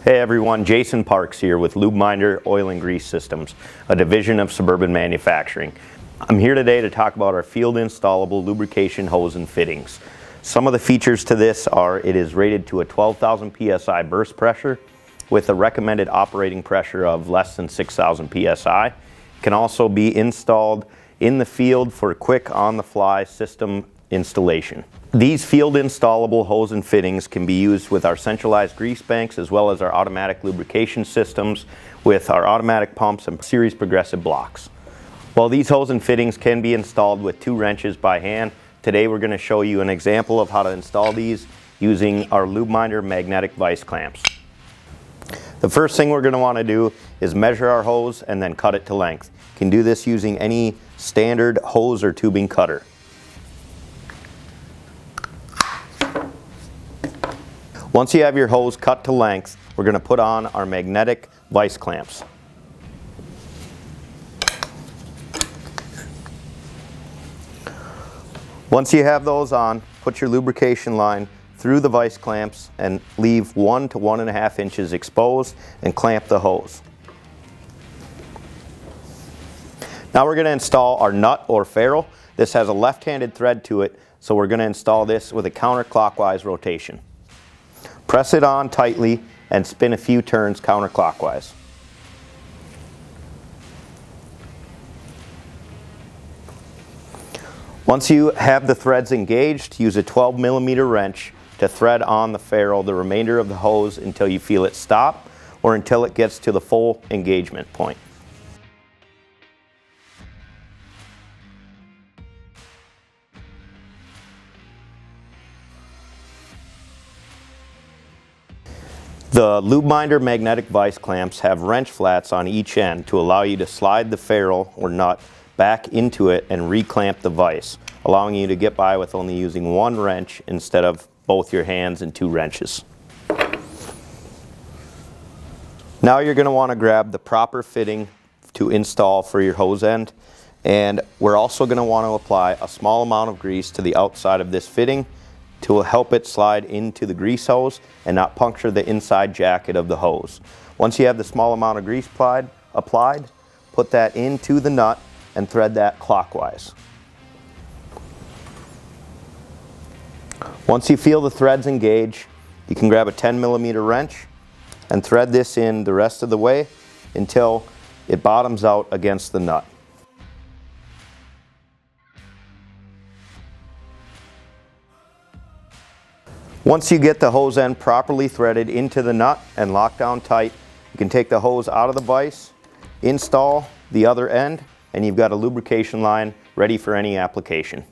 Hey everyone, Jason Parks here with LubeMinder Oil and Grease Systems, a division of Suburban Manufacturing. I'm here today to talk about our field-installable lubrication hose and fittings. Some of the features to this are it is rated to a 12,000 psi burst pressure with a recommended operating pressure of less than 6,000 psi. It can also be installed in the field for quick on-the-fly system installation. These field installable hose and fittings can be used with our centralized grease banks as well as our automatic lubrication systems with our automatic pumps and series progressive blocks. While these hose and fittings can be installed with 2 wrenches by hand, today we're going to show you an example of how to install these using our LubeMinder magnetic vise clamps. The first thing we're going to want to do is measure our hose and then cut it to length. You can do this using any standard hose or tubing cutter. Once you have your hose cut to length, we're going to put on our magnetic vise clamps. Once you have those on, put your lubrication line through the vise clamps and leave 1 to 1.5 inches exposed and clamp the hose. Now we're going to install our nut or ferrule. This has a left-handed thread to it, so we're going to install this with a counterclockwise rotation. Press it on tightly and spin a few turns counterclockwise. Once you have the threads engaged, use a 12mm wrench to thread on the ferrule the remainder of the hose until you feel it stop or until it gets to the full engagement point. The LubeMinder magnetic vise clamps have wrench flats on each end to allow you to slide the ferrule or nut back into it and reclamp the vise, allowing you to get by with only using 1 wrench instead of both your hands and 2 wrenches. Now you're going to want to grab the proper fitting to install for your hose end, and we're also going to want to apply a small amount of grease to the outside of this fitting to help it slide into the grease hose and not puncture the inside jacket of the hose. Once you have the small amount of grease applied, put that into the nut and thread that clockwise. Once you feel the threads engage, you can grab a 10mm wrench and thread this in the rest of the way until it bottoms out against the nut. Once you get the hose end properly threaded into the nut and locked down tight, you can take the hose out of the vise, install the other end, and you've got a lubrication line ready for any application.